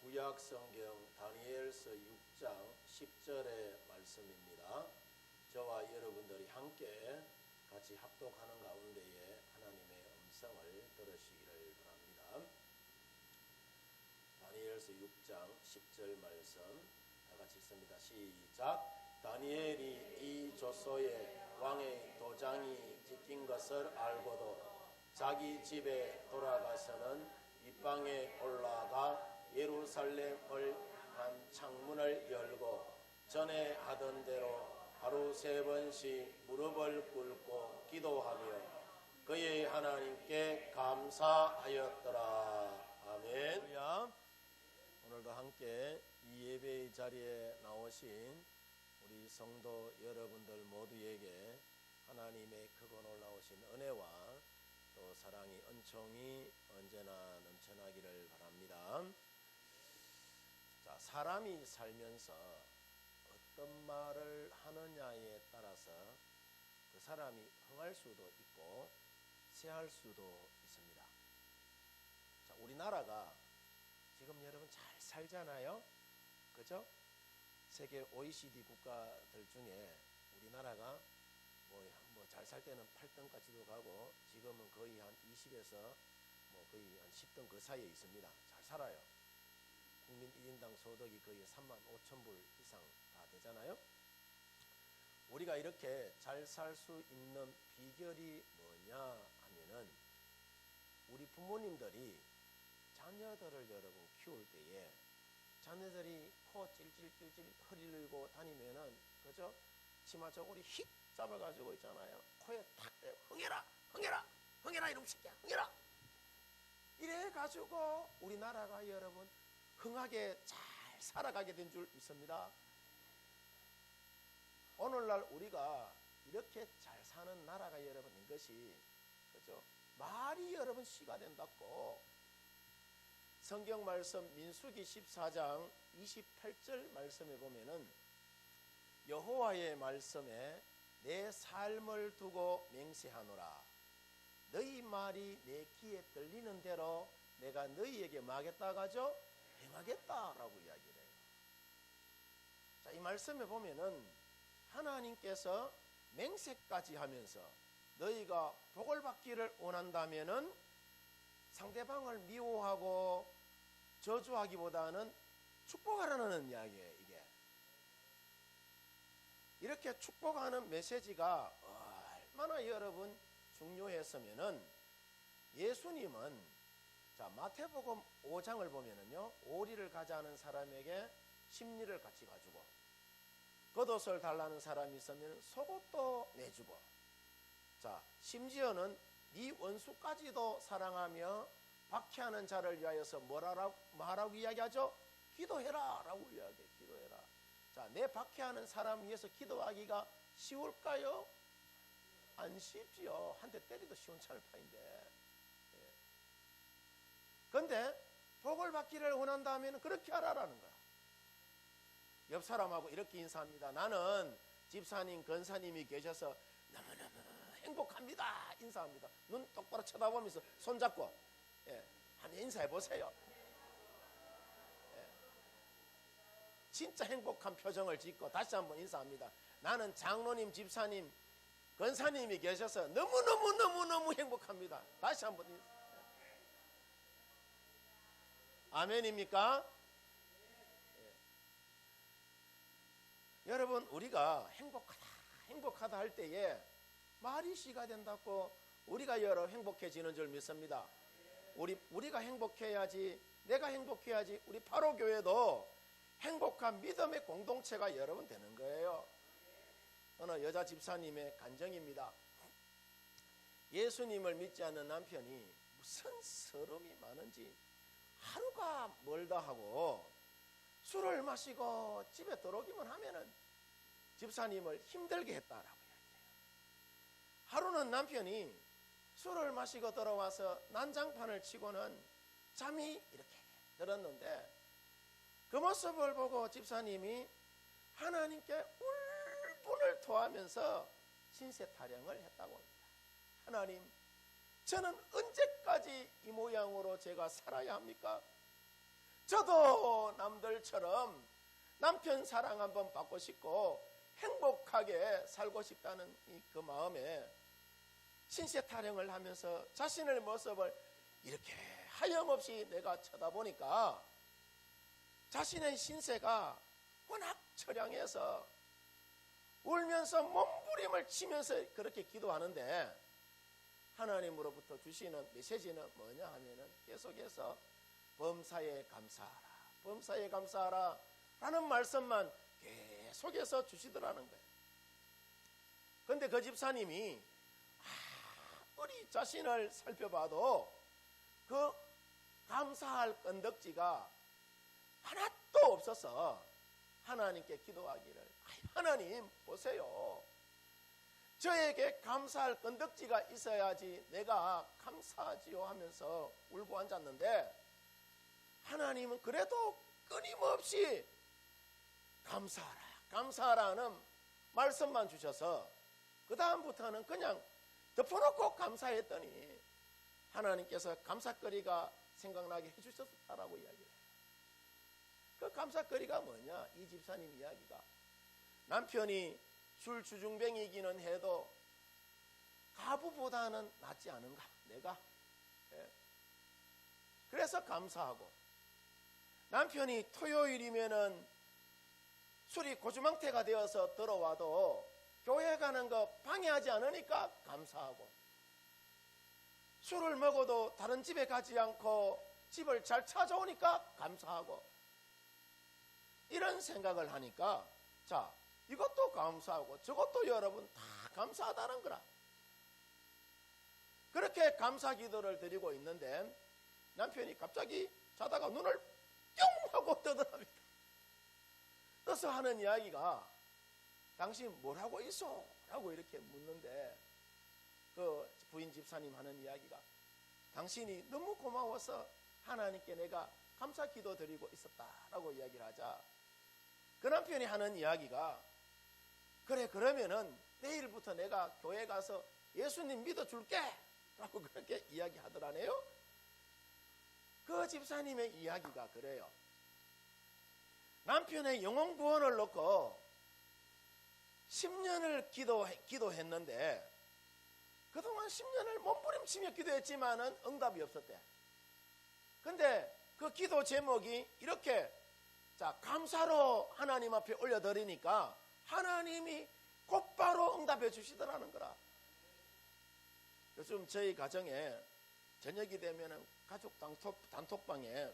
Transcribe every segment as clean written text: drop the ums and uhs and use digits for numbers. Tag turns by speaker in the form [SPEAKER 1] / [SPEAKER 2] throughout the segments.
[SPEAKER 1] 구약 성경 다니엘서 6장 10절의 말씀입니다. 저와 여러분들이 함께 같이 합독하는 가운데에 하나님의 음성을 들으시기를 바랍니다. 다니엘서 6장 10절 말씀 다 같이 읽습니다. 시작. 다니엘이 이 조서에 왕의 도장이 찍힌 것을 알고도 자기 집에 돌아가서는 윗방에 올라가 예루살렘을 한 창문을 열고 전에 하던 대로 하루 3번씩 무릎을 꿇고 기도하며 그의 하나님께 감사하였더라. 아멘. 오늘도 함께 이 예배의 자리에 나오신 우리 성도 여러분들 모두에게 하나님의 크고 놀라우신 은혜와 또 사랑이 은총이 언제나 넘쳐나기를 바랍니다. 자, 사람이 살면서 어떤 말을 하느냐에 따라서 그 사람이 흥할 수도 있고 쇠할 수도 있습니다. 자, 우리나라가 지금 여러분 잘 살잖아요. 그죠? 세계 OECD 국가들 중에 우리나라가 잘 살 때는 8등까지도 가고 지금은 거의 한 20에서 거의 한 10등 그 사이에 있습니다. 잘 살아요. 국민 1인당 소득이 거의 35,000불 이상 다 되잖아요. 우리가 이렇게 잘 살 수 있는 비결이 뭐냐 하면은 우리 부모님들이 자녀들을 여러분 키울 때에 자녀들이 코 찔찔찔찔 흘리고 다니면은 그죠? 치마 저고리 휙 잡아가지고 있잖아요. 코에 탁 대고 흥해라 흥해라 흥해라 이놈 새끼야 흥해라 이래가지고 우리나라가 여러분 흥하게 잘 살아가게 된 줄 믿습니다. 오늘날 우리가 이렇게 잘 사는 나라가 여러분 이것이 그죠? 말이 여러분 씨가 된다고 성경 말씀 민수기 14장 28절 말씀에 보면은 여호와의 말씀에 내 삶을 두고 맹세하노라. 너희 말이 내 귀에 들리는 대로 내가 너희에게 뭐 하겠다 하죠? 행하겠다라고 이야기를 해요. 자, 이 말씀에 보면은 하나님께서 맹세까지 하면서 너희가 복을 받기를 원한다면은 상대방을 미워하고 저주하기보다는 축복하라는 이야기예요. 이게 이렇게 축복하는 메시지가 얼마나 여러분 중요했으면은 예수님은 자 마태복음 5장을 보면은요 오리를 가자는 사람에게 십리를 같이 가지고 겉옷을 달라는 사람이 있으면 속옷도 내주고 자 심지어는 네 원수까지도 사랑하며 박해하는 자를 위하여서 뭐라고 이야기하죠? 기도해라 라고 이야기해요. 기도해라. 자, 내 박해하는 사람 위해서 기도하기가 쉬울까요? 안 쉽지요. 한 대 때리도 쉬운 찰파인데. 그런데 복을 받기를 원한다면 그렇게 하라라는 거야. 옆 사람하고 이렇게 인사합니다. 나는 집사님, 권사님이 계셔서 너무너무 행복합니다. 인사합니다. 눈 똑바로 쳐다보면서 손잡고 한번 인사해 보세요. 진짜 행복한 표정을 짓고 다시 한번 인사합니다. 나는 장로님, 집사님, 권사님이 계셔서 너무너무 행복합니다. 다시 한번 인사. 아멘입니까? 여러분 우리가 행복하다 할 때에 말이 씨가 된다고 우리가 여러 행복해지는 줄 믿습니다. 우리가 행복해야지 내가 행복해야지 우리 바로교회도 행복한 믿음의 공동체가 여러분 되는 거예요. 어느 여자 집사님의 간증입니다. 예수님을 믿지 않는 남편이 무슨 서름이 많은지 하루가 멀다 하고 술을 마시고 집에 들어오기만 하면은 집사님을 힘들게 했다라고 이야기해요. 하루는 남편이 술을 마시고 들어와서 난장판을 치고는 잠이 이렇게 들었는데 그 모습을 보고 집사님이 하나님께 울분을 토하면서 신세타령을 했다고 합니다. 하나님, 저는 언제까지 이 모양으로 제가 살아야 합니까? 저도 남들처럼 남편 사랑 한번 받고 싶고 행복하게 살고 싶다는 그 마음에 신세 타령을 하면서 자신의 모습을 이렇게 하염없이 내가 쳐다보니까 자신의 신세가 워낙 처량해서 울면서 몸부림을 치면서 그렇게 기도하는데 하나님으로부터 주시는 메시지는 뭐냐 하면은 계속해서 범사에 감사하라, 범사에 감사하라 라는 말씀만 계속해서 주시더라는 거예요. 그런데 그 집사님이 우리 자신을 살펴봐도 그 감사할 건덕지가 하나도 없어서 하나님께 기도하기를, 하나님 보세요, 저에게 감사할 건덕지가 있어야지 내가 감사하지요 하면서 울고 앉았는데 하나님은 그래도 끊임없이 감사하라, 감사하라는 말씀만 주셔서 그 다음부터는 그냥 덮어놓고 감사했더니 하나님께서 감사거리가 생각나게 해주셨다라고 이야기해요. 그 감사거리가 뭐냐? 이 집사님 이야기가 남편이 술 주중뱅이기는 해도 가부보다는 낫지 않은가 내가. 그래서 감사하고, 남편이 토요일이면은 술이 고주망태가 되어서 들어와도 교회 가는 거 방해하지 않으니까 감사하고, 술을 먹어도 다른 집에 가지 않고 집을 잘 찾아오니까 감사하고, 이런 생각을 하니까 자, 이것도 감사하고 저것도 여러분 다 감사하다는 거라. 그렇게 감사 기도를 드리고 있는데 남편이 갑자기 자다가 눈을 뿅 하고 뜨더랍니다. 떠서 하는 이야기가 당신 뭘 하고 있어? 라고 이렇게 묻는데 그 부인 집사님 하는 이야기가 당신이 너무 고마워서 하나님께 내가 감사 기도 드리고 있었다라고 이야기를 하자 그 남편이 하는 이야기가 그래, 그러면은 내일부터 내가 교회 가서 예수님 믿어줄게 라고 그렇게 이야기하더라네요. 그 집사님의 이야기가 그래요. 남편의 영혼 구원을 놓고 10년을 기도했는데 그동안 10년을 몸부림치며 기도했지만은 응답이 없었대. 근데 그 기도 제목이 이렇게 자, 감사로 하나님 앞에 올려드리니까 하나님이 곧바로 응답해 주시더라는 거라. 요즘 저희 가정에 저녁이 되면 가족 단톡방에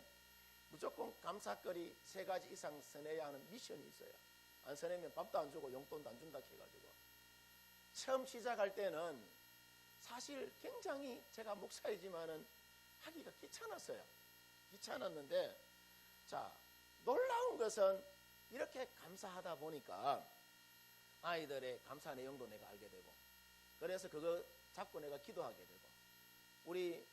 [SPEAKER 1] 무조건 감사거리 3가지 이상 써내야 하는 미션이 있어요. 안 써내면 밥도 안 주고 용돈도 안 준다 해가지고 처음 시작할 때는 사실 굉장히 제가 목사이지만은 하기가 귀찮았어요. 귀찮았는데 자, 놀라운 것은 이렇게 감사하다 보니까 아이들의 감사 내용도 내가 알게 되고 그래서 그거 잡고 내가 기도하게 되고 우리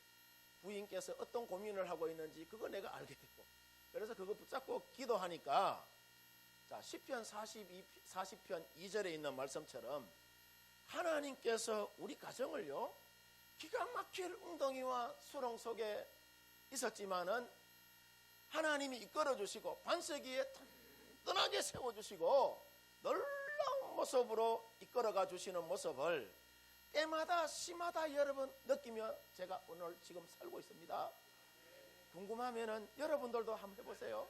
[SPEAKER 1] 부인께서 어떤 고민을 하고 있는지 그거 내가 알게 되고 그래서 그거 붙잡고 기도하니까 자, 시편 40편 2절에 있는 말씀처럼 하나님께서 우리 가정을요 기가 막힐 웅덩이와 수렁 속에 있었지만은 하나님이 이끌어 주시고 반석 위에 튼튼하게 세워주시고 놀라운 모습으로 이끌어가 주시는 모습을 때마다 시마다 여러분 느끼며 제가 오늘 지금 살고 있습니다. 궁금하면은 여러분들도 한번 해보세요.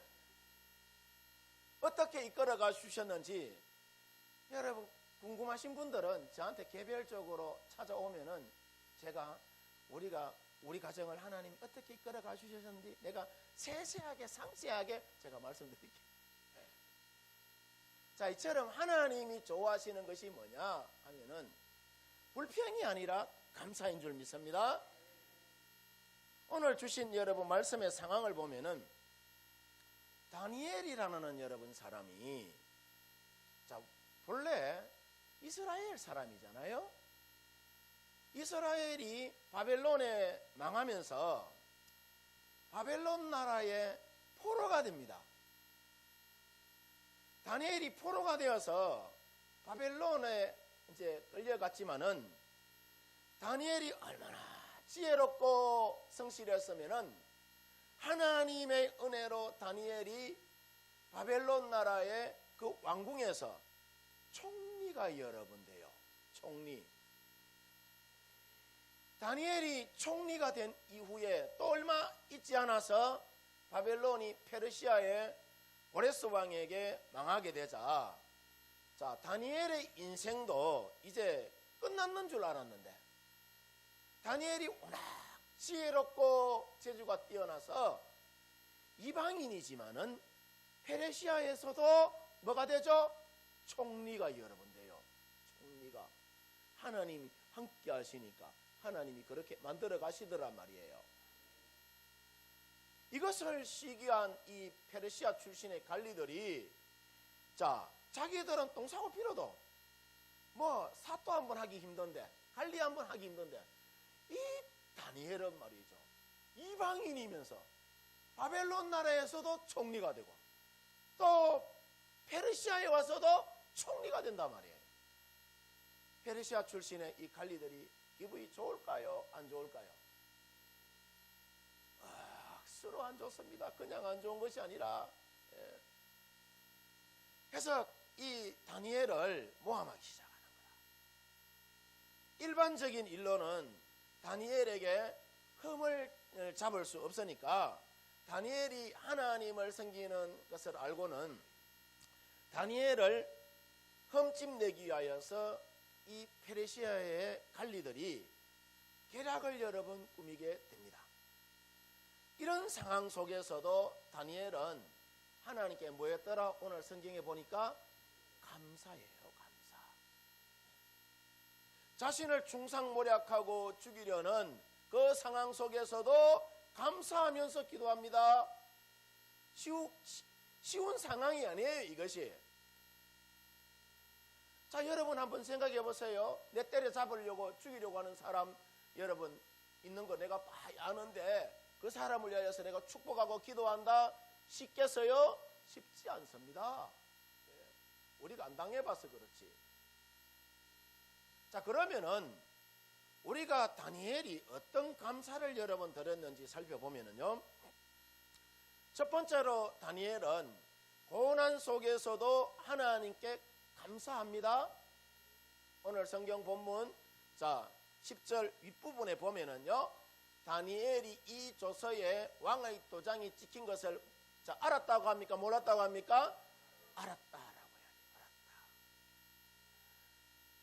[SPEAKER 1] 어떻게 이끌어가 주셨는지 여러분 궁금하신 분들은 저한테 개별적으로 찾아오면은 제가 우리 가정을 하나님이 어떻게 이끌어가 주셨는지 내가 세세하게 상세하게 제가 말씀드릴게요. 자, 이처럼 하나님이 좋아하시는 것이 뭐냐 하면은 불평이 아니라 감사인 줄 믿습니다. 오늘 주신 여러분 말씀의 상황을 보면은 다니엘이라는 여러분 사람이 자, 본래 이스라엘 사람이잖아요. 이스라엘이 바벨론에 망하면서 바벨론 나라의 포로가 됩니다. 다니엘이 포로가 되어서 바벨론에 이제 끌려갔지만은 다니엘이 얼마나 지혜롭고 성실했으면은 하나님의 은혜로 다니엘이 바벨론 나라의 그 왕궁에서 총리가 여러분 돼요. 총리. 다니엘이 총리가 된 이후에 또 얼마 있지 않아서 바벨론이 페르시아의 고레스 왕에게 망하게 되자, 자, 다니엘의 인생도 이제 끝났는 줄 알았는데, 다니엘이 워낙 지혜롭고 재주가 뛰어나서 이방인이지만은 페르시아에서도 뭐가 되죠? 총리가 여러분 돼요. 총리가. 하나님이 함께 하시니까 하나님이 그렇게 만들어 가시더란 말이에요. 이것을 시기한 이 페르시아 출신의 관리들이, 자, 자기들은 똥 싸고 빌어도 뭐 사또 한번 하기 힘든데, 관리 한번 하기 힘든데, 이 다니엘은 말이죠, 이방인이면서 바벨론 나라에서도 총리가 되고 또 페르시아에 와서도 총리가 된단 말이에요. 페르시아 출신의 이 관리들이 기분이 좋을까요? 안 좋을까요? 억수로 안 좋습니다. 그냥 안 좋은 것이 아니라, 그래서 이 다니엘을 모함하기 시작하는 거야. 일반적인 일로는 다니엘에게 흠을 잡을 수 없으니까 다니엘이 하나님을 섬기는 것을 알고는 다니엘을 흠집내기 위하여서 이 페르시아의 관리들이 계략을 여러분 꾸미게 됩니다. 이런 상황 속에서도 다니엘은 하나님께 뭐 했더라? 오늘 성경에 보니까 감사예요. 감사. 자신을 중상모략하고 죽이려는 그 상황 속에서도 감사하면서 기도합니다. 쉬운 상황이 아니에요, 이것이. 자, 여러분 한번 생각해 보세요. 내 때려잡으려고 죽이려고 하는 사람 여러분 있는 거 내가 많이 아는데, 그 사람을 위하여서 내가 축복하고 기도한다, 쉽겠어요? 쉽지 않습니다. 우리가 안 당해봐서 그렇지. 자, 그러면은 우리가 다니엘이 어떤 감사를 여러분 드렸는지 살펴보면은요, 첫 번째로 다니엘은 고난 속에서도 하나님께 감사합니다. 오늘 성경 본문, 자, 10절 윗부분에 보면은요, 다니엘이 이 조서에 왕의 도장이 찍힌 것을, 자, 알았다고 합니까? 몰랐다고 합니까? 알았다라고 해요. 알았다.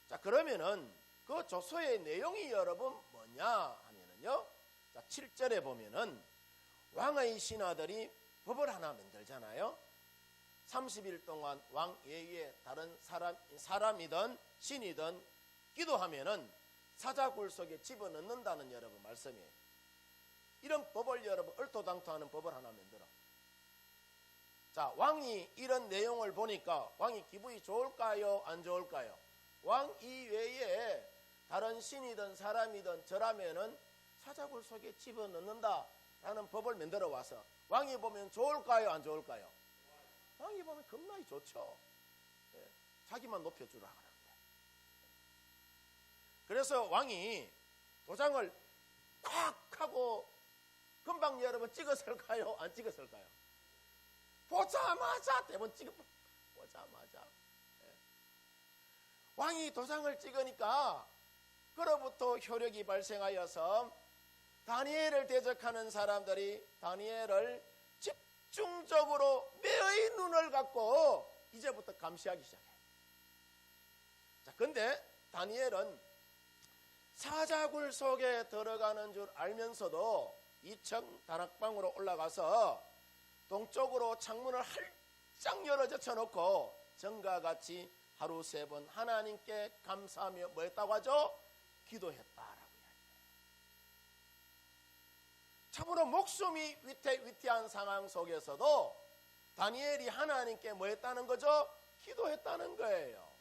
[SPEAKER 1] 자, 그러면은 그 조서의 내용이 여러분 뭐냐 하면은요, 자, 7절에 보면은 왕의 신하들이 법을 하나 만들잖아요. 30일 동안 왕 외에 다른 사람이든 신이든 기도하면은 사자굴 속에 집어넣는다는 여러분 말씀이에요. 이런 법을 여러분 얼토당토하는 법을 하나 만들어. 자, 왕이 이런 내용을 보니까 왕이 기분이 좋을까요? 안 좋을까요? 왕 이외에 다른 신이든 사람이든 저라면은 사자굴 속에 집어넣는다라는 법을 만들어 와서 왕이 보면 좋을까요? 안 좋을까요? 왕이 보면 겁나게 좋죠. 자기만 높여주라 하는데. 그래서 왕이 도장을 콱 하고 금방 여러분 찍었을까요? 안 찍었을까요? 보자마자 대본 보자마자. 왕이 도장을 찍으니까 그로부터 효력이 발생하여서 다니엘을 대적하는 사람들이 다니엘을 집중적으로 매의 눈을 갖고 이제부터 감시하기 시작해. 자, 근데 다니엘은 사자굴 속에 들어가는 줄 알면서도 2층 다락방으로 올라가서 동쪽으로 창문을 활짝 열어 젖혀놓고 전과 같이 하루 3번 하나님께 감사하며 뭐 했다고 하죠? 기도했다라고 이야기해요. 참으로 목숨이 위태한 상황 속에서도 다니엘이 하나님께 뭐 했다는 거죠? 기도했다는 거예요.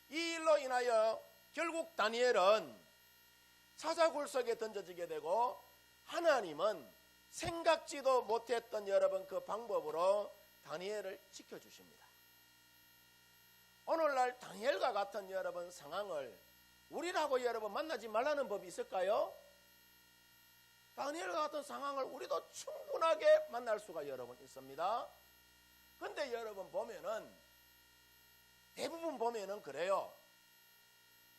[SPEAKER 1] 이 일로 인하여 결국 다니엘은 사자굴 속에 던져지게 되고, 하나님은 생각지도 못했던 여러분 그 방법으로 다니엘을 지켜주십니다. 오늘날 다니엘과 같은 여러분 상황을 우리라고 여러분 만나지 말라는 법이 있을까요? 다니엘과 같은 상황을 우리도 충분하게 만날 수가 여러분 있습니다. 근데 여러분 보면은 대부분 보면은 그래요.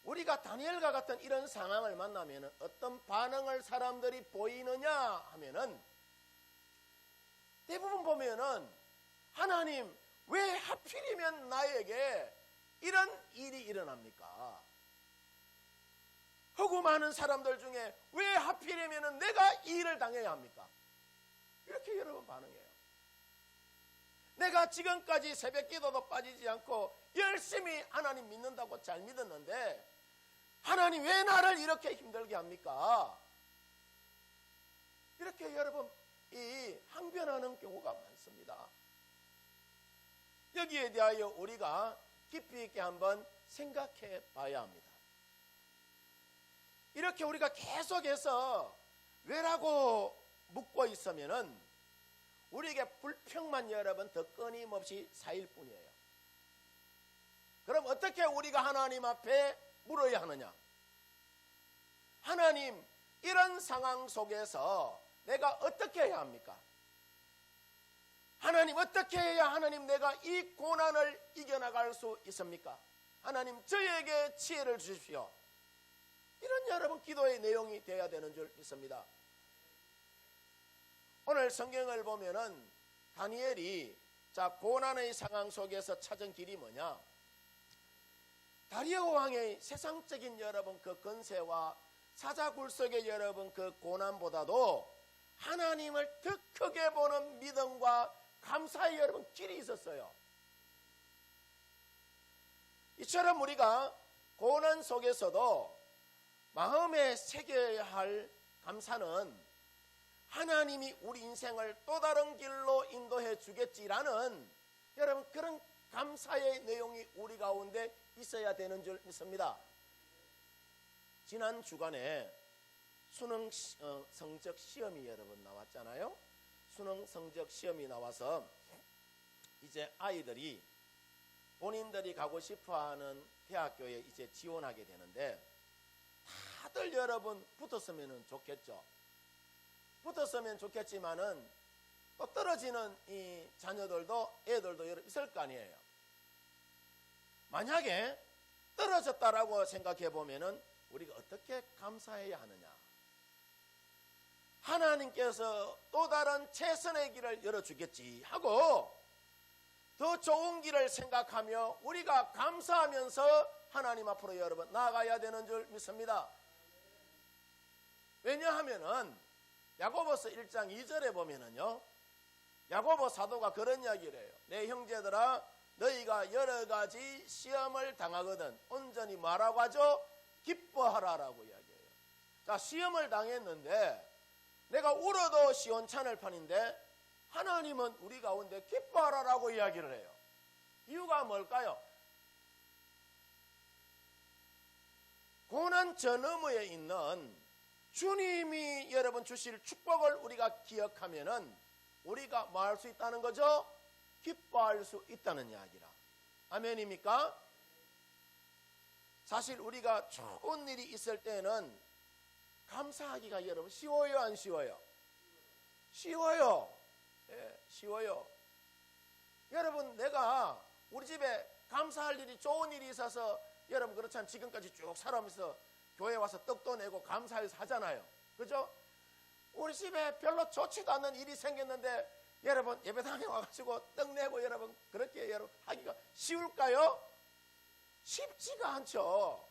[SPEAKER 1] 우리가 다니엘과 같은 이런 상황을 만나면은 어떤 반응을 사람들이 보이느냐 하면은 대부분 보면은 하나님 왜 하필이면 나에게 이런 일이 일어납니까? 하고 많은 사람들 중에 왜 하필이면 내가 이 일을 당해야 합니까? 이렇게 여러분 반응해요. 내가 지금까지 새벽 기도도 빠지지 않고 열심히 하나님 믿는다고 잘 믿었는데 하나님 왜 나를 이렇게 힘들게 합니까? 이렇게 여러분 이 항변하는 경우가 많습니다. 여기에 대하여 우리가 깊이 있게 한번 생각해 봐야 합니다. 이렇게 우리가 계속해서 왜라고 묻고 있으면은 우리에게 불평만 여러분 더 끊임없이 쌓일 뿐이에요. 그럼 어떻게 우리가 하나님 앞에 물어야 하느냐? 하나님, 이런 상황 속에서 내가 어떻게 해야 합니까? 하나님, 어떻게 해야 하나님 내가 이 고난을 이겨나갈 수 있습니까? 하나님, 저에게 지혜를 주십시오. 이런 여러분 기도의 내용이 되어야 되는 줄 믿습니다. 오늘 성경을 보면은 다니엘이 고난의 상황 속에서 찾은 길이 뭐냐? 다리오 왕의 세상적인 여러분 그 권세와 사자굴속의 여러분 그 고난보다도 하나님을 더 크게 보는 믿음과 감사의 여러분 길이 있었어요. 이처럼 우리가 고난 속에서도 마음에 새겨야 할 감사는 하나님이 우리 인생을 또 다른 길로 인도해 주겠지라는 여러분 그런 감사의 내용이 우리 가운데 있어야 되는 줄 믿습니다. 지난 주간에 수능 성적 시험이 여러분 나왔잖아요. 수능 성적 시험이 나와서 이제 아이들이 본인들이 가고 싶어하는 대학교에 이제 지원하게 되는데 다들 여러분 붙었으면 좋겠죠. 붙었으면 좋겠지만은 또 떨어지는 이 자녀들도 애들도 여러분 있을 거 아니에요. 만약에 떨어졌다라고 생각해 보면은 우리가 어떻게 감사해야 하느냐? 하나님께서 또 다른 최선의 길을 열어주겠지 하고 더 좋은 길을 생각하며 우리가 감사하면서 하나님 앞으로 여러분 나아가야 되는 줄 믿습니다. 왜냐하면은 야고보서 1장 2절에 보면은요, 야고보 사도가 그런 이야기를 해요. 내 형제들아, 너희가 여러 가지 시험을 당하거든 온전히 뭐라고 하죠? 기뻐하라라고 이야기해요. 자, 시험을 당했는데 내가 울어도 시원찮을 판인데 하나님은 우리 가운데 기뻐하라라고 이야기를 해요. 이유가 뭘까요? 고난 저 너머에 있는 주님이 여러분 주실 축복을 우리가 기억하면은 우리가 뭐 할 수 있다는 거죠? 기뻐할 수 있다는 이야기라. 아멘입니까? 사실 우리가 좋은 일이 있을 때는 감사하기가 여러분 쉬워요, 안 쉬워요? 쉬워요. 예, 쉬워요. 여러분, 내가 우리 집에 감사할 일이 좋은 일이 있어서 여러분 그렇잖아요. 지금까지 쭉 살아오면서 교회 와서 떡도 내고 감사해서 하잖아요. 그죠? 우리 집에 별로 좋지도 않는 일이 생겼는데 여러분 예배당에 와가지고 떡 내고 여러분 그렇게 여러분 하기가 쉬울까요? 쉽지가 않죠.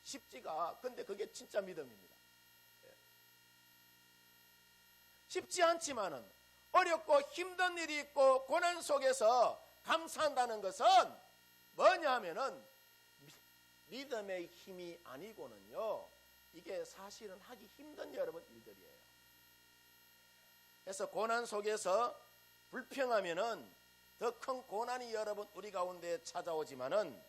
[SPEAKER 1] 쉽지가. 근데 그게 진짜 믿음입니다. 쉽지 않지만은 어렵고 힘든 일이 있고 고난 속에서 감사한다는 것은 뭐냐 하면은 믿음의 힘이 아니고는요, 이게 사실은 하기 힘든 여러분 일들이에요. 그래서 고난 속에서 불평하면은 더 큰 고난이 여러분 우리 가운데 찾아오지만은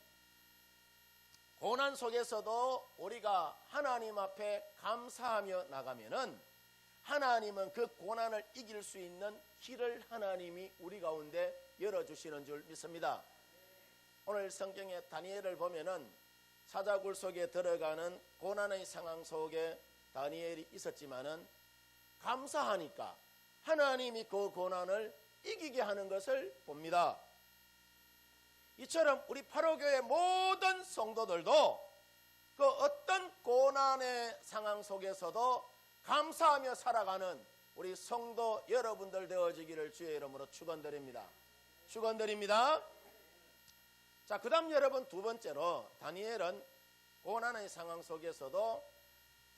[SPEAKER 1] 고난 속에서도 우리가 하나님 앞에 감사하며 나가면은 하나님은 그 고난을 이길 수 있는 길을 하나님이 우리 가운데 열어주시는 줄 믿습니다. 오늘 성경의 다니엘을 보면은 사자굴 속에 들어가는 고난의 상황 속에 다니엘이 있었지만은 감사하니까 하나님이 그 고난을 이기게 하는 것을 봅니다. 이처럼 우리 파로교의 모든 성도들도 그 어떤 고난의 상황 속에서도 감사하며 살아가는 우리 성도 여러분들 되어지기를 주의 이름으로 축원드립니다. 축원드립니다. 자, 그 다음 여러분, 두 번째로 다니엘은 고난의 상황 속에서도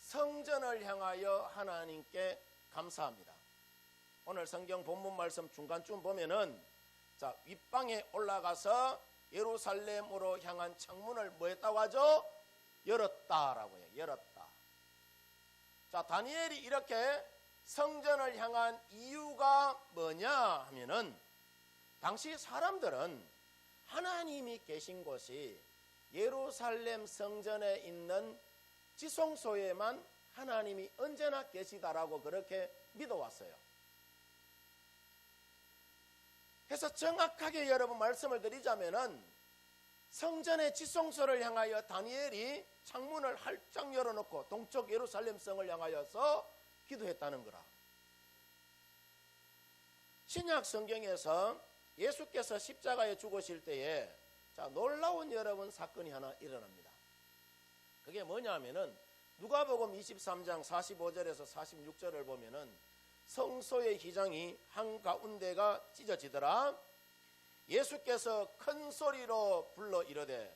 [SPEAKER 1] 성전을 향하여 하나님께 감사합니다. 오늘 성경 본문 말씀 중간쯤 보면은, 자, 윗방에 올라가서 예루살렘으로 향한 창문을 뭐 했다고 하죠? 열었다라고 해요. 열었다. 자, 다니엘이 이렇게 성전을 향한 이유가 뭐냐 하면은, 당시 사람들은 하나님이 계신 곳이 예루살렘 성전에 있는 지성소에만 하나님이 언제나 계시다라고 그렇게 믿어왔어요. 그래서 정확하게 여러분 말씀을 드리자면은, 성전의 지성소를 향하여 다니엘이 창문을 활짝 열어놓고 동쪽 예루살렘 성을 향하여서 기도했다는 거라. 신약 성경에서 예수께서 십자가에 죽으실 때에, 자, 놀라운 여러분 사건이 하나 일어납니다. 그게 뭐냐면은 누가복음 23장 45절에서 46절을 보면은 성소의 휘장이 한가운데가 찢어지더라. 예수께서 큰 소리로 불러 이르되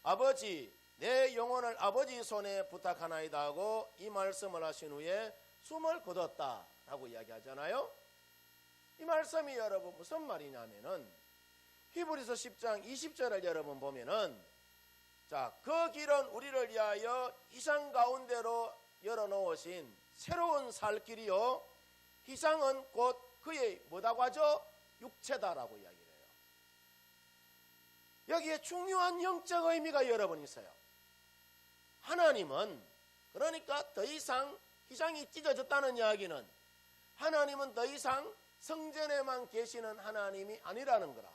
[SPEAKER 1] 아버지, 내 영혼을 아버지 손에 부탁하나이다 하고 이 말씀을 하신 후에 숨을 거뒀다라고 이야기하잖아요. 이 말씀이 여러분 무슨 말이냐면은 히브리서 10장 20절을 여러분 보면은, 자, 그 길은 우리를 위하여 휘장 가운데로 열어놓으신 새로운 살 길이요, 휘장은 곧 그의 뭐라고 하죠? 육체다라고 이야기를 해요. 여기에 중요한 영적 의미가 여러분 있어요. 하나님은, 그러니까 더 이상 휘장이 찢어졌다는 이야기는 하나님은 더 이상 성전에만 계시는 하나님이 아니라는 거라.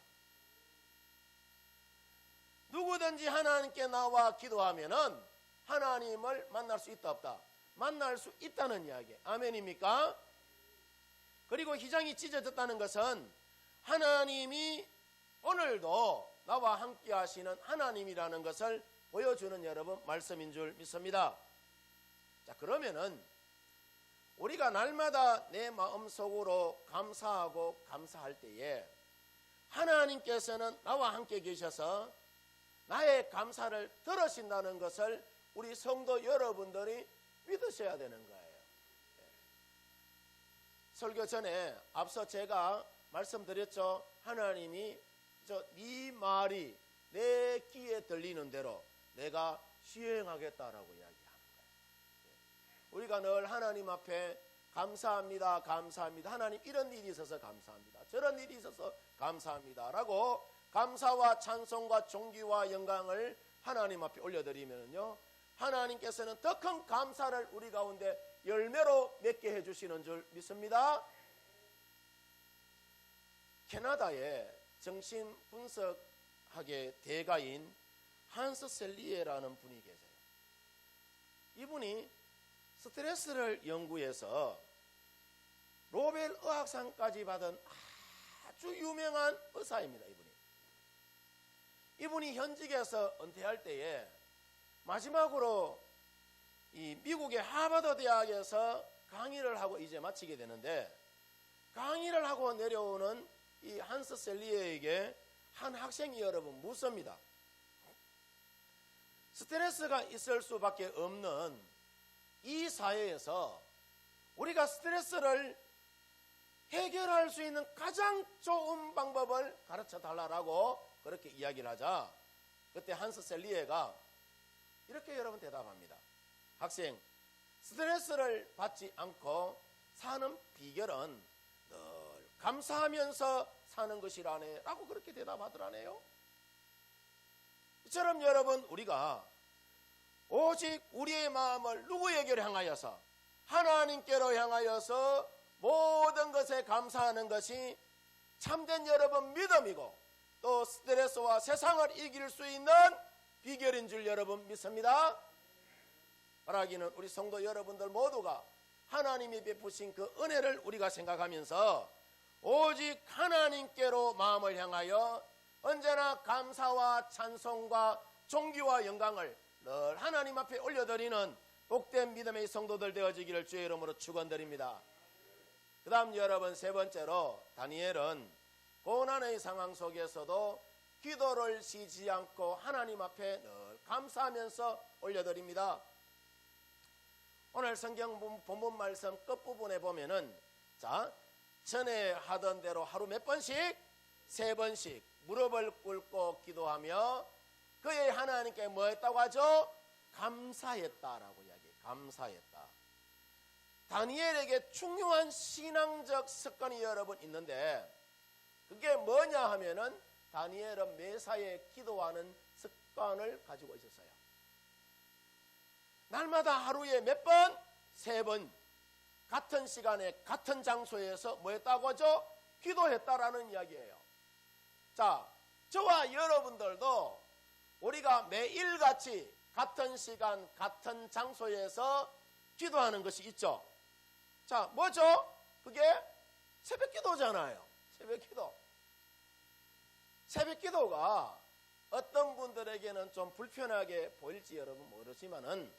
[SPEAKER 1] 누구든지 하나님께 나와 기도하면은 하나님을 만날 수 있다 없다? 만날 수 있다는 이야기. 아멘입니까? 그리고 휘장이 찢어졌다는 것은 하나님이 오늘도 나와 함께 하시는 하나님이라는 것을 보여주는 여러분 말씀인 줄 믿습니다. 자, 그러면은 우리가 날마다 내 마음속으로 감사하고 감사할 때에 하나님께서는 나와 함께 계셔서 나의 감사를 들으신다는 것을 우리 성도 여러분들이 믿으셔야 되는 거예요. 설교 전에 앞서 제가 말씀드렸죠. 하나님이 네 말이 내 귀에 들리는 대로 내가 시행하겠다라고 이야기하는 거예요. 우리가 늘 하나님 앞에 감사합니다, 감사합니다. 하나님 이런 일이 있어서 감사합니다. 저런 일이 있어서 감사합니다라고 감사와 찬송과 존귀와 영광을 하나님 앞에 올려드리면요, 하나님께서는 더 큰 감사를 우리 가운데 열매로 맺게 해주시는 줄 믿습니다. 캐나다의 정신분석학의 대가인 한스 셀리에라는 분이 계세요. 이분이 스트레스를 연구해서 노벨 의학상까지 받은 아주 유명한 의사입니다. 이분이 현직에서 은퇴할 때에 마지막으로 이 미국의 하버드 대학에서 강의를 하고 이제 마치게 되는데, 강의를 하고 내려오는 이 한스 셀리에에게 한 학생이 여러분 묻습니다. 스트레스가 있을 수밖에 없는 이 사회에서 우리가 스트레스를 해결할 수 있는 가장 좋은 방법을 가르쳐 달라고 그렇게 이야기를 하자, 그때 한스 셀리에가 이렇게 여러분 대답합니다. 학생, 스트레스를 받지 않고 사는 비결은 늘 감사하면서 사는 것이라네 라고 그렇게 대답하더라네요. 이처럼 여러분 우리가 오직 우리의 마음을 누구에게로 향하여서? 하나님께로 향하여서 모든 것에 감사하는 것이 참된 여러분 믿음이고 또 스트레스와 세상을 이길 수 있는 비결인 줄 여러분 믿습니다. 바라기는 우리 성도 여러분들 모두가 하나님이 베푸신 그 은혜를 우리가 생각하면서 오직 하나님께로 마음을 향하여 언제나 감사와 찬송과 존귀와 영광을 늘 하나님 앞에 올려드리는 복된 믿음의 성도들 되어지기를 주의 이름으로 축원드립니다. 그 다음 여러분, 세 번째로 다니엘은 고난의 상황 속에서도 기도를 쉬지 않고 하나님 앞에 늘 감사하면서 올려드립니다. 오늘 성경 본문 말씀 끝부분에 보면은, 자, 전에 하던 대로 하루 몇 번씩? 3번씩 무릎을 꿇고 기도하며 그의 하나님께 뭐 했다고 하죠? 감사했다라고 이야기해요. 감사했다. 다니엘에게 중요한 신앙적 습관이 여러분 있는데, 그게 뭐냐 하면은 다니엘은 매사에 기도하는 습관을 가지고 있었어요. 날마다 하루에 몇 번? 3번. 같은 시간에 같은 장소에서 뭐 했다고 하죠? 기도했다라는 이야기예요. 자, 저와 여러분들도 우리가 매일같이 같은 시간 같은 장소에서 기도하는 것이 있죠. 자, 뭐죠? 그게 새벽 기도잖아요. 새벽 기도. 새벽 기도가 어떤 분들에게는 좀 불편하게 보일지 여러분 모르지만은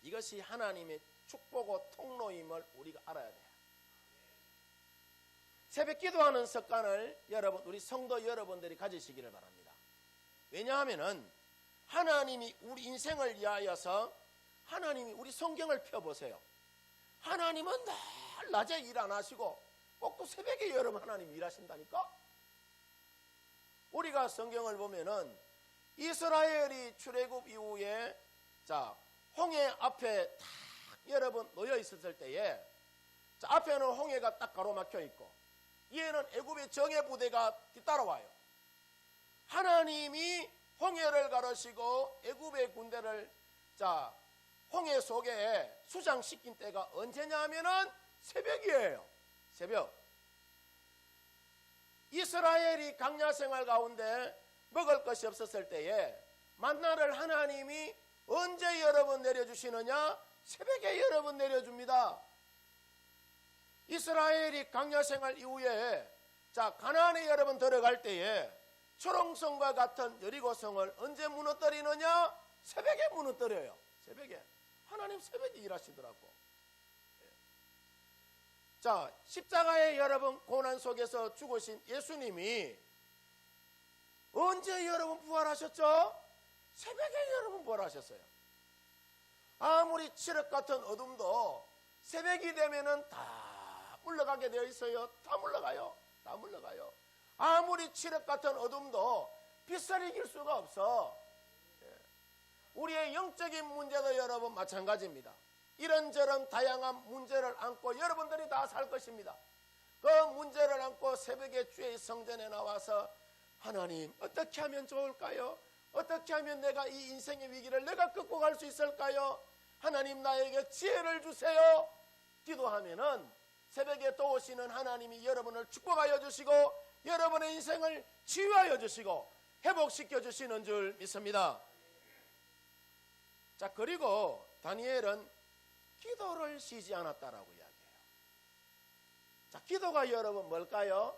[SPEAKER 1] 이것이 하나님의 축복의 통로임을 우리가 알아야 돼요. 새벽 기도하는 습관을 여러분, 우리 성도 여러분들이 가지시기를 바랍니다. 왜냐하면은 하나님이 우리 인생을 위하여서 하나님이 우리 성경을 펴보세요. 하나님은 늘 낮에 일 안 하시고 꼭 또 새벽에 여러분 하나님 일하신다니까? 우리가 성경을 보면은 이스라엘이 출애굽 이후에, 자, 홍해 앞에 딱 여러분 놓여 있었을 때에, 자, 앞에는 홍해가 딱 가로막혀 있고 뒤에는 애굽의 정예 부대가 뒤따라와요. 하나님이 홍해를 가르시고 애굽의 군대를, 자, 홍해 속에 수장시킨 때가 언제냐 하면은 새벽이에요. 새벽. 이스라엘이 광야 생활 가운데 먹을 것이 없었을 때에 만나를 하나님이 언제 여러분 내려주시느냐? 새벽에 여러분 내려줍니다. 이스라엘이 광야 생활 이후에, 자, 가나안에 여러분 들어갈 때에 초롱성과 같은 여리고성을 언제 무너뜨리느냐? 새벽에 무너뜨려요. 새벽에. 하나님 새벽에 일하시더라고. 자, 십자가에 여러분 고난 속에서 죽으신 예수님이 언제 여러분 부활하셨죠? 새벽에 여러분 부활하셨어요. 아무리 칠흑 같은 어둠도 새벽이 되면은 다 물러가게 되어 있어요. 다 물러가요. 다 물러가요. 아무리 칠흑 같은 어둠도 빛을 이길 수가 없어. 우리의 영적인 문제도 여러분 마찬가지입니다. 이런저런 다양한 문제를 안고 여러분들이 다 살 것입니다. 그 문제를 안고 새벽에 주의 성전에 나와서 하나님 어떻게 하면 좋을까요? 어떻게 하면 내가 이 인생의 위기를 내가 극복할 수 있을까요? 하나님 나에게 지혜를 주세요. 기도하면은 새벽에 또 오시는 하나님이 여러분을 축복하여 주시고 여러분의 인생을 치유하여 주시고 회복시켜 주시는 줄 믿습니다. 자, 그리고 다니엘은 기도를 쉬지 않았다라고 이야기해요. 자, 기도가 여러분 뭘까요?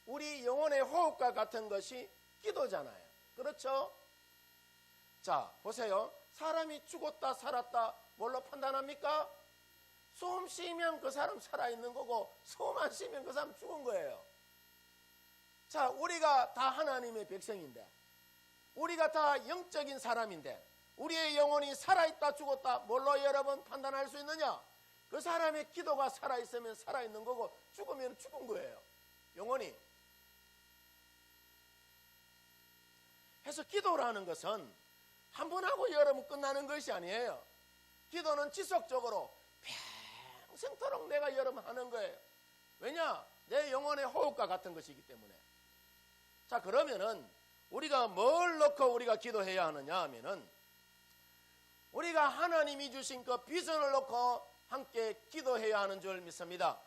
[SPEAKER 1] 우리 영혼의 호흡과 같은 것이 기도잖아요. 그렇죠? 자, 보세요. 사람이 죽었다 살았다 뭘로 판단합니까? 숨 쉬면 그 사람 살아있는 거고 숨 안 쉬면 그 사람 죽은 거예요. 자, 우리가 다 하나님의 백성인데, 우리가 다 영적인 사람인데 우리의 영혼이 살아있다 죽었다 뭘로 여러분 판단할 수 있느냐? 그 사람의 기도가 살아있으면 살아있는 거고 죽으면 죽은 거예요. 영혼이. 그래서 기도라는 것은 한 번 하고 여러분 끝나는 것이 아니에요. 기도는 지속적으로 평생토록 내가 여러분 하는 거예요. 왜냐? 내 영혼의 호흡과 같은 것이기 때문에. 자, 그러면은 우리가 뭘 놓고 우리가 기도해야 하느냐 하면은 우리가 하나님이 주신 그 비전을 놓고 함께 기도해야 하는 줄 믿습니다.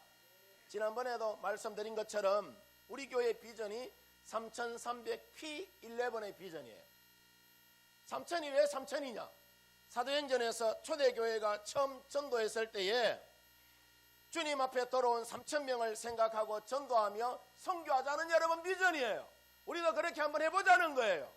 [SPEAKER 1] 지난번에도 말씀드린 것처럼 우리 교회 비전이 3300 P11의 비전이에요. 3000이 왜 3000이냐? 사도행전에서 초대교회가 처음 전도했을 때에 주님 앞에 돌아온 3,000명을 생각하고 전도하며 선교하자는 여러분 비전이에요. 우리도 그렇게 한번 해보자는 거예요.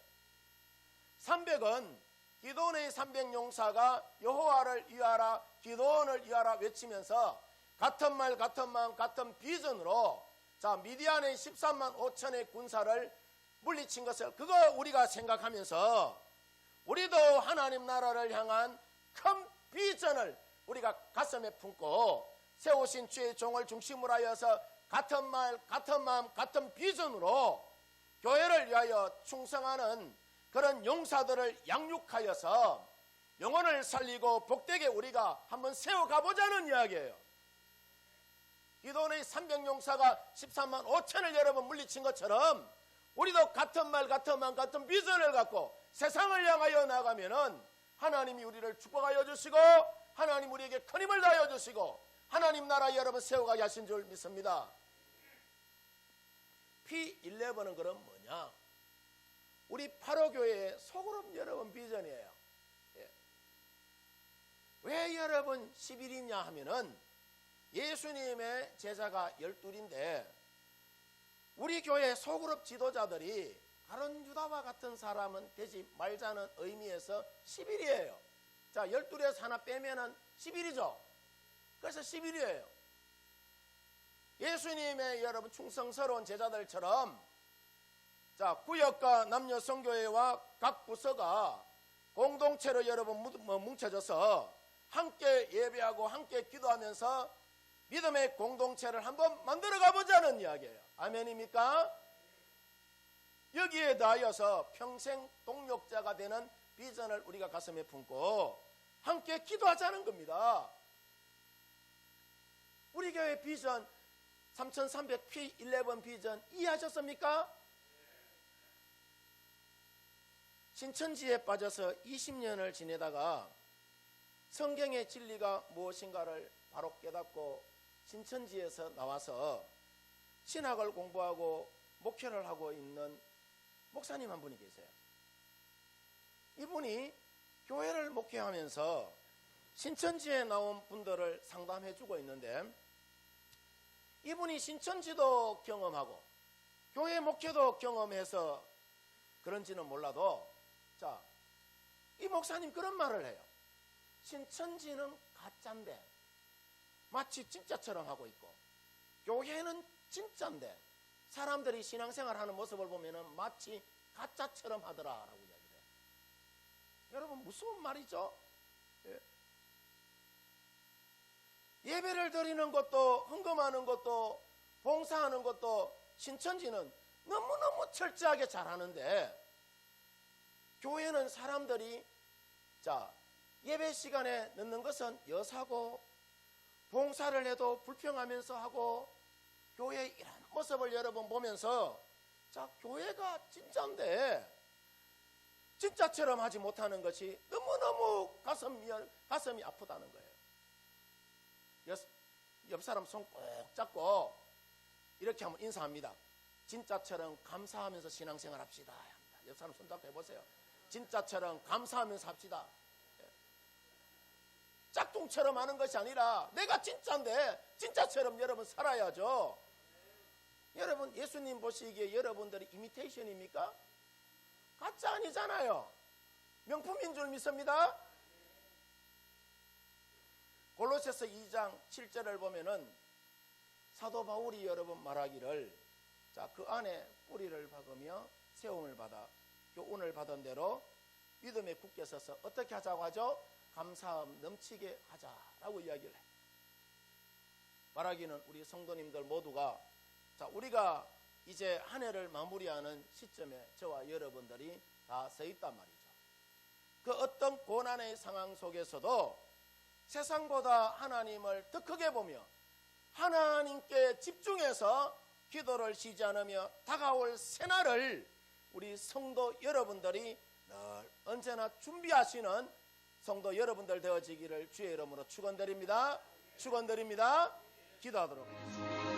[SPEAKER 1] 300은 기도원의 300용사가 여호와를 위하라 기도원을 위하라 외치면서 같은 말 같은 마음 같은 비전으로 미디안의 13만 5천의 군사를 물리친 것을 그거 우리가 생각하면서 우리도 하나님 나라를 향한 큰 비전을 우리가 가슴에 품고 세우신 주의 종을 중심으로 하여서 같은 말 같은 마음 같은 비전으로 교회를 위하여 충성하는 그런 용사들을 양육하여서 영혼을 살리고 복되게 우리가 한번 세워가보자는 이야기예요. 기도원의 300용사가 13만 5천을 여러분 물리친 것처럼 우리도 같은 말 같은 마음 같은 비전을 갖고 세상을 향하여 나가면은 하나님이 우리를 축복하여 주시고 하나님 우리에게 큰 힘을 다하여 주시고 하나님 나라 여러분 세워가게 하신 줄 믿습니다. P11은 그럼 뭐냐? 우리 8호 교회의 소그룹 여러분 비전이에요. 왜 여러분 11이냐 하면은 예수님의 제자가 12인데 우리 교회 소그룹 지도자들이 가룟 유다와 같은 사람은 되지 말자는 의미에서 11이에요. 자, 12에서 하나 빼면은 11이죠. 그래서 11이에요. 예수님의 여러분 충성스러운 제자들처럼 구역과 남녀 선교회와 각 부서가 공동체로 여러분 뭉쳐져서 함께 예배하고 함께 기도하면서 믿음의 공동체를 한번 만들어 가보자는 이야기예요. 아멘입니까? 여기에 더하여서 평생 동력자가 되는 비전을 우리가 가슴에 품고 함께 기도하자는 겁니다. 우리 교회 비전 3300P11 비전 이해하셨습니까? 신천지에 빠져서 20년을 지내다가 성경의 진리가 무엇인가를 바로 깨닫고 신천지에서 나와서 신학을 공부하고 목회를 하고 있는 목사님 한 분이 계세요. 이분이 교회를 목회하면서 신천지에 나온 분들을 상담해 주고 있는데 이분이 신천지도 경험하고 교회 목회도 경험해서 그런지는 몰라도 이 목사님 그런 말을 해요. 신천지는 가짜인데 마치 진짜처럼 하고 있고 교회는 진짜인데 사람들이 신앙생활 하는 모습을 보면 마치 가짜처럼 하더라라고 이야기를 해요. 여러분 무슨 말이죠? 예배를 드리는 것도 헌금하는 것도 봉사하는 것도 신천지는 너무너무 철저하게 잘하는데 교회는 사람들이 예배 시간에 늦는 것은 여사고 봉사를 해도 불평하면서 하고 교회의 이런 모습을 여러분 보면서 교회가 진짜인데 진짜처럼 하지 못하는 것이 너무너무 가슴이 아프다는 거예요. 옆 사람 손 꼭 잡고 이렇게 한번 인사합니다. 진짜처럼 감사하면서 신앙생활 합시다. 옆 사람 손 잡고 해보세요. 진짜처럼 감사하면서 합시다. 짝퉁처럼 하는 것이 아니라 내가 진짜인데 진짜처럼 여러분 살아야죠. 여러분 예수님 보시기에 여러분들이 이미테이션입니까? 가짜 아니잖아요. 명품인 줄 믿습니다. 골로새서 2장 7절을 보면은 사도 바울이 여러분 말하기를 그 안에 뿌리를 박으며 세움을 받아 교훈을 받은 대로 믿음에 굳게 서서 어떻게 하자고 하죠? 감사함 넘치게 하자라고 이야기를 해요. 말하기는 우리 성도님들 모두가 우리가 이제 한 해를 마무리하는 시점에 저와 여러분들이 다 서 있단 말이죠. 그 어떤 고난의 상황 속에서도 세상보다 하나님을 더 크게 보며 하나님께 집중해서 기도를 쉬지 않으며 다가올 새날을 우리 성도 여러분들이 늘 언제나 준비하시는 성도 여러분들 되어지기를 주의 이름으로 축원드립니다. 축원드립니다. 기도하도록 하겠습니다.